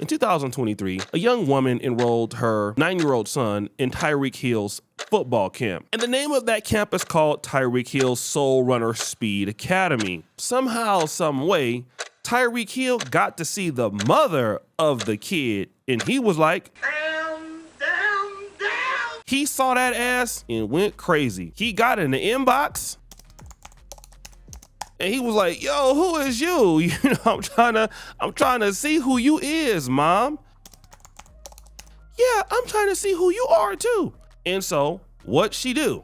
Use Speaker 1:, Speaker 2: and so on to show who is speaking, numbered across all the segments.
Speaker 1: In 2023, a young woman enrolled her 9-year-old son in Tyreek Hill's football camp. And the name of that camp is called Tyreek Hill Soul Runner Speed Academy. Somehow, some way, Tyreek Hill got to see the mother of the kid, and he was like, down. He saw that ass and went crazy. He got in the inbox and he was like, yo, who is you? You know, I'm trying to see who you is, mom. Yeah, I'm trying to see who you are too. And so what'd she do?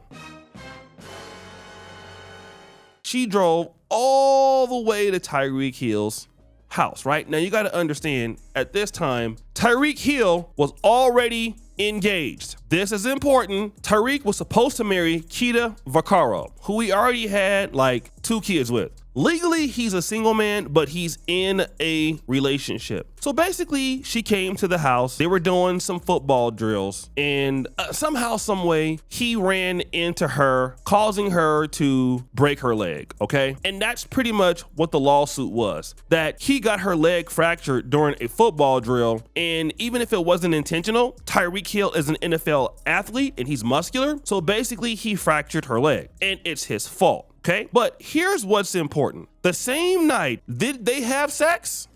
Speaker 1: She drove all the way to Tyreek Hill's house, right? Now you got to understand, at this time, Tyreek Hill was already engaged. This is important. Tyreek was supposed to marry Keita Vaccaro, who he already had like 2 kids with. Legally, he's a single man, but he's in a relationship. So basically, she came to the house. They were doing some football drills, and somehow, some way, he ran into her, causing her to break her leg, okay? And that's pretty much what the lawsuit was, that he got her leg fractured during a football drill, and even if it wasn't intentional, Tyreek Hill is an NFL athlete, and he's muscular, so basically, he fractured her leg, and it's his fault. Okay, but here's what's important. The same night, did they have sex?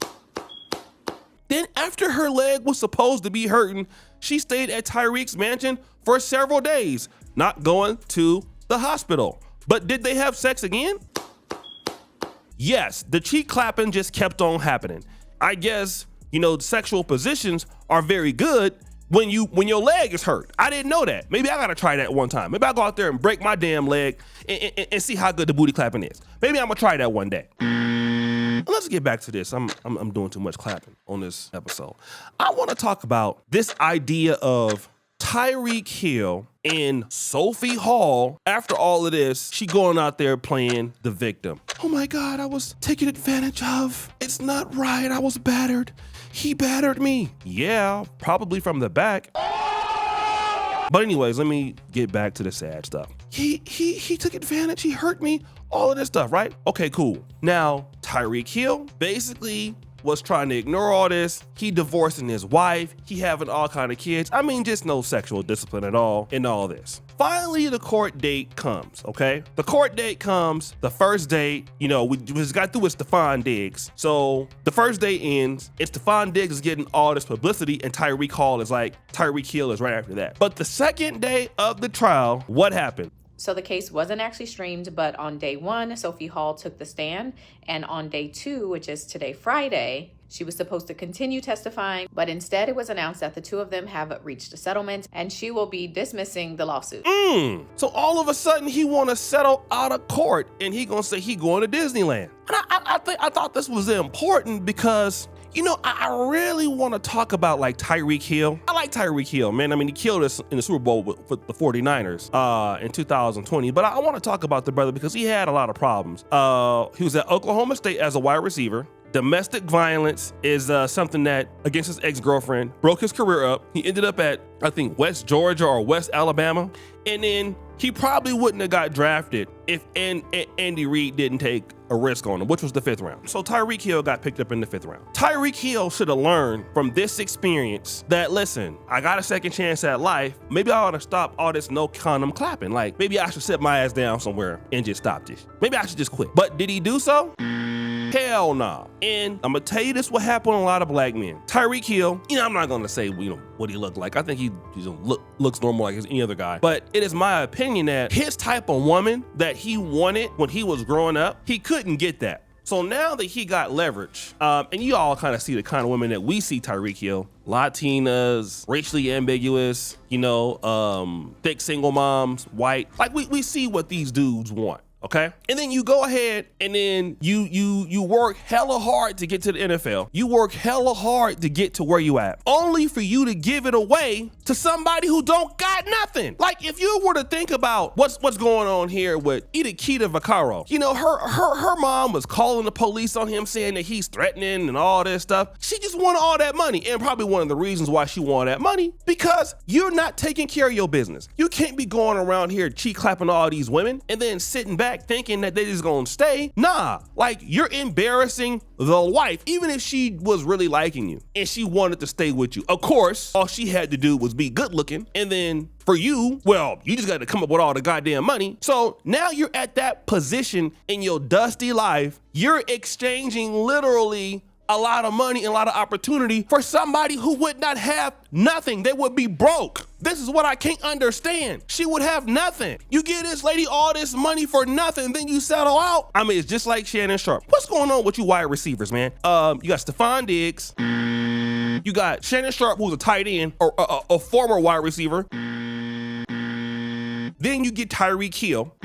Speaker 1: Then after her leg was supposed to be hurting, she stayed at Tyreek's mansion for several days, not going to the hospital. But did they have sex again? Yes, the cheek clapping just kept on happening. I guess, you know, sexual positions are very good when your leg is hurt. I didn't know that. Maybe I gotta try that one time. Maybe I'll go out there and break my damn leg and see how good the booty clapping is. Maybe I'm gonna try that one day. Let's get back to this. I'm doing too much clapping on this episode. I wanna talk about this idea of Tyreek Hill and Sophie Hall. After all of this, she going out there playing the victim. Oh my God, I was taken advantage of. It's not right, I was battered. He battered me. Yeah, probably from the back. But anyways, let me get back to the sad stuff. He took advantage, he hurt me, all of this stuff, right? Okay, cool. Now, Tyreek Hill basically was trying to ignore all this. He divorcing his wife, he having all kind of kids. I mean, just no sexual discipline at all in all this. Finally, the court date comes, okay? The court date comes, the first date, you know, we just got through with Stefon Diggs. So the first day ends, and Stefon Diggs is getting all this publicity, and Tyreek Hill is right after that. But the second day of the trial, what happened?
Speaker 2: So the case wasn't actually streamed, but on day 1, Sophie Hall took the stand. And on day 2, which is today, Friday, she was supposed to continue testifying, but instead it was announced that the 2 of them have reached a settlement and she will be dismissing the lawsuit.
Speaker 1: So all of a sudden he want to settle out of court and he gonna say he going to Disneyland. And I thought this was important because, you know, I really want to talk about like Tyreek Hill. I like Tyreek Hill, man. I mean, he killed us in the Super Bowl with the 49ers in 2020. But I want to talk about the brother because he had a lot of problems. He was at Oklahoma State as a wide receiver. Domestic violence is something that, against his ex-girlfriend, broke his career up. He ended up at, I think, West Georgia or West Alabama. And then he probably wouldn't have got drafted if Andy Reid didn't take a risk on him, which was the 5th round. So Tyreek Hill got picked up in the 5th round. Tyreek Hill should have learned from this experience that, listen, I got a second chance at life. Maybe I ought to stop all this no condom clapping. Like, maybe I should sit my ass down somewhere and just stop this. Maybe I should just quit. But did he do so? Hell no. And I'm gonna tell you this what happened to a lot of black men. Tyreek Hill, you know, I'm not gonna say, you know, what he looked like. I think he looks normal like any other guy. But it is my opinion that his type of woman that he wanted when he was growing up, he couldn't get that. So now that he got leverage, and you all kind of see the kind of women that we see Tyreek Hill, Latinas, racially ambiguous, you know, thick single moms, white. Like we see what these dudes want. Okay. And then you go ahead and then you work hella hard to get to the NFL. You work hella hard to get to where you at, only for you to give it away to somebody who don't got nothing. Like if you were to think about what's going on here with Keita Vaccaro, you know, her mom was calling the police on him saying that he's threatening and all this stuff. She just wanted all that money. And probably one of the reasons why she wanted that money, because you're not taking care of your business. You can't be going around here cheek clapping all these women and then sitting back back thinking that they just gonna stay. Nah, like you're embarrassing the wife, even if she was really liking you and she wanted to stay with you. Of course, all she had to do was be good looking, and then for you, well, you just got to come up with all the goddamn money. So now you're at that position in your dusty life. You're exchanging literally a lot of money and a lot of opportunity for somebody who would not have nothing. They would be broke. This is what I can't understand. She would have nothing. You give this lady all this money for nothing, then you settle out. I mean, it's just like Shannon Sharpe. What's going on with you wide receivers, man? You got Stefon Diggs. You got Shannon Sharpe, who's a tight end or a former wide receiver. Then you get Tyreek Hill.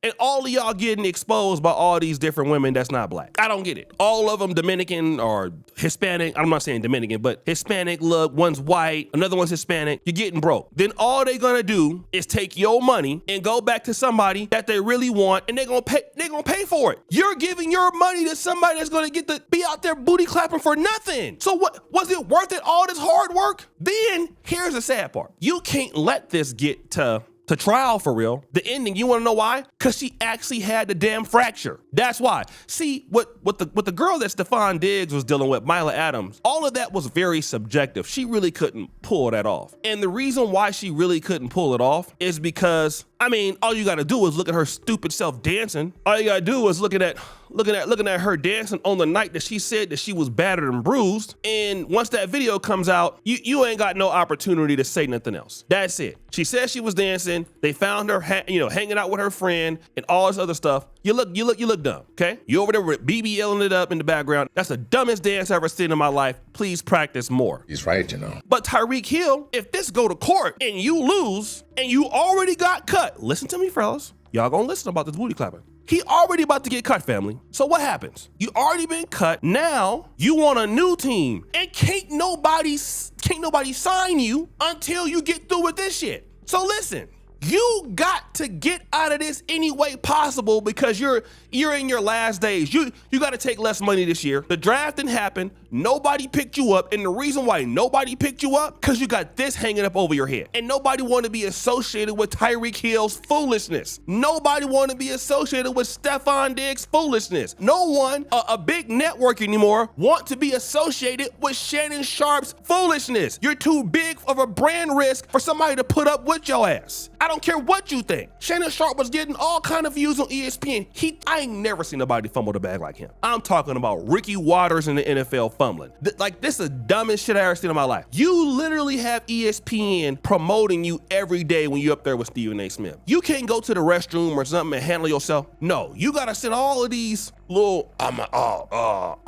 Speaker 1: And all of y'all getting exposed by all these different women that's not black. I don't get it. All of them Dominican or Hispanic. I'm not saying Dominican, but Hispanic look. One's white, another one's Hispanic. You're getting broke. Then all they gonna do is take your money and go back to somebody that they really want, and they're gonna pay for it. You're giving your money to somebody that's gonna get to be out there booty clapping for nothing. So what was it worth it, all this hard work? Then here's the sad part. You can't let this get to trial for real. The ending, you wanna know why? Cause she actually had the damn fracture. That's why. See, what the girl that Stefon Diggs was dealing with, Myla Adams, all of that was very subjective. She really couldn't pull that off. And the reason why she really couldn't pull it off is because, I mean, all you gotta do is look at her stupid self dancing. All you gotta do is looking at her dancing on the night that she said that she was battered and bruised. And once that video comes out, you ain't got no opportunity to say nothing else. That's it. She said she was dancing. They found her, hanging out with her friend and all this other stuff. You look dumb. Okay, you over there with BB yelling it up in the background. That's the dumbest dance I've ever seen in my life. Please practice more.
Speaker 3: He's right, you know.
Speaker 1: But Tyreek Hill, if this go to court and you lose and you already got cut, listen to me, fellas. Y'all gonna listen about this booty clapping. He already about to get cut, family. So what happens? You already been cut. Now you want a new team, and can't nobody sign you until you get through with this shit. So listen, you got to get out of this any way possible because you're in your last days. You got to take less money this year. The draft didn't happen. Nobody picked you up. And the reason why nobody picked you up, because you got this hanging up over your head. And nobody wanted to be associated with Tyreek Hill's foolishness. Nobody wanted to be associated with Stefon Diggs' foolishness. No one, a big network anymore, want to be associated with Shannon Sharpe's foolishness. You're too big of a brand risk for somebody to put up with your ass. I don't care what you think. Shannon Sharpe was getting all kind of views on ESPN. I ain't never seen nobody fumble the bag like him. I'm talking about Ricky Waters in the NFL fumbling. This is the dumbest shit I ever seen in my life. You literally have ESPN promoting you every day when you're up there with Stephen A. Smith. You can't go to the restroom or something and handle yourself. No, you gotta send all of these little, I'm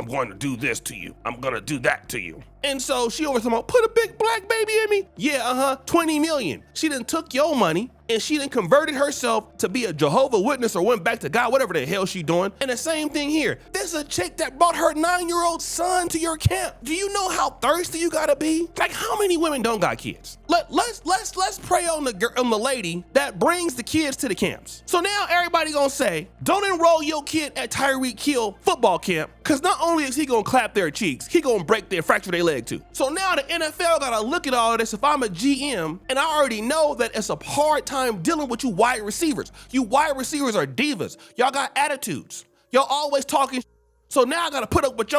Speaker 1: going to do this to you. I'm gonna do that to you. And so she always talking about, put a big black baby in me. Yeah, 20 million. She done took your money and she done converted herself to be a Jehovah Witness or went back to God, whatever the hell she doing. And the same thing here. This is a chick that brought her 9-year-old son to your camp. Do you know how thirsty you gotta be? Like, how many women don't got kids? Let's pray on the lady that brings the kids to the camps. So now everybody gonna say, don't enroll your kid at Tyreek Hill football camp, because not only is he gonna clap their cheeks, he gonna fracture their leg too. So now the NFL gotta look at all of this. If I'm a GM and I already know that it's a hard time dealing with you wide receivers. You wide receivers are divas. Y'all got attitudes. Y'all always talking. So now I gotta put up with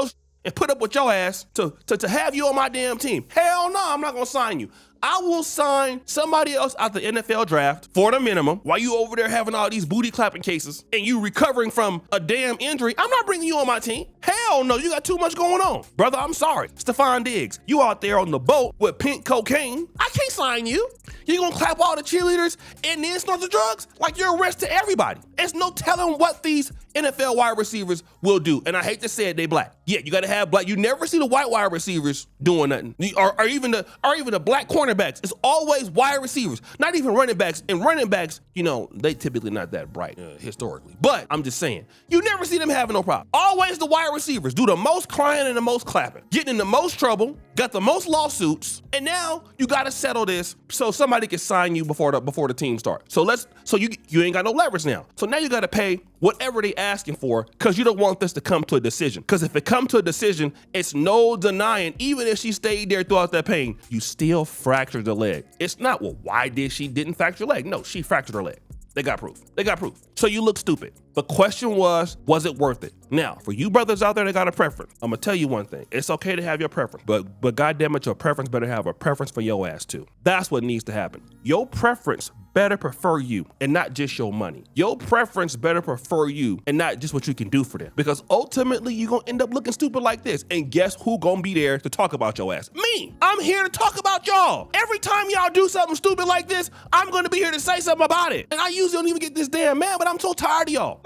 Speaker 1: your ass to have you on my damn team. Hell no, I'm not gonna sign you. I will sign somebody else out the NFL draft for the minimum while you over there having all these booty clapping cases and you recovering from a damn injury. I'm not bringing you on my team. Hell no, you got too much going on. Brother, I'm sorry. Stefon Diggs, you out there on the boat with pink cocaine. I can't sign you. You gonna clap all the cheerleaders and then snort the drugs? Like, you're a risk to everybody. There's no telling what these NFL wide receivers will do. And I hate to say it, they black. Yeah, you gotta have black. You never see the white wide receivers doing nothing. Or even the black cornerbacks. It's always wide receivers, not even running backs. And running backs, they typically not that bright historically. But I'm just saying, you never see them having no problem. Always the wide receivers do the most crying and the most clapping, getting in the most trouble, got the most lawsuits, and now you gotta settle this so somebody can sign you before the team starts. So you ain't got no leverage now. So now you gotta pay whatever they asking for, because you don't want this to come to a decision. Because if it comes to a decision, it's no denying, even if she stayed there throughout that pain, you still fractured the leg. It's not, well, why didn't fracture her leg? No, she fractured her leg. They got proof. They got proof. So you look stupid. The question was it worth it? Now, for you brothers out there that got a preference, I'm gonna tell you one thing. It's okay to have your preference, but goddamn it, your preference better have a preference for your ass too. That's what needs to happen. Your preference better prefer you and not just your money. Your preference better prefer you and not just what you can do for them. Because ultimately, you're gonna end up looking stupid like this. And guess who gonna be there to talk about your ass? Me. I'm here to talk about y'all. Every time y'all do something stupid like this, I'm gonna be here to say something about it. And I usually don't even get this damn mad, but I'm so tired of y'all.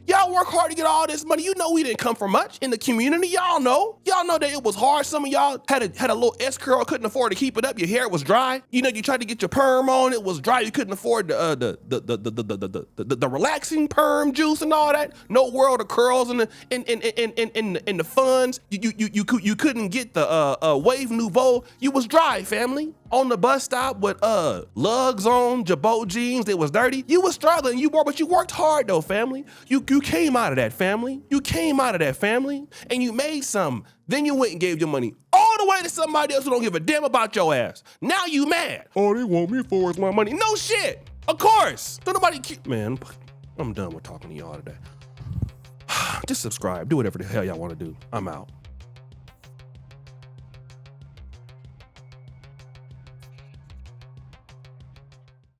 Speaker 1: Y'all work hard to get all this money. You know we didn't come from much in the community. Y'all know that it was hard. Some of y'all had a little S curl, couldn't afford to keep it up. Your hair was dry. You know, you tried to get your perm on, it was dry. You couldn't afford the relaxing perm juice and all that. No world of curls in the funds. You couldn't get the Wave Nouveau. You was dry, family. On the bus stop with lugs on, Jabot jeans, they was dirty. You was struggling, but you worked hard though, family. You came out of that, family. You came out of that, family, and you made some. Then you went and gave your money all the way to somebody else who don't give a damn about your ass. Now you mad. Oh, they want me for is my money. No shit. Of course. Don't nobody man, I'm done with talking to y'all today. Just subscribe. Do whatever the hell y'all want to do. I'm out.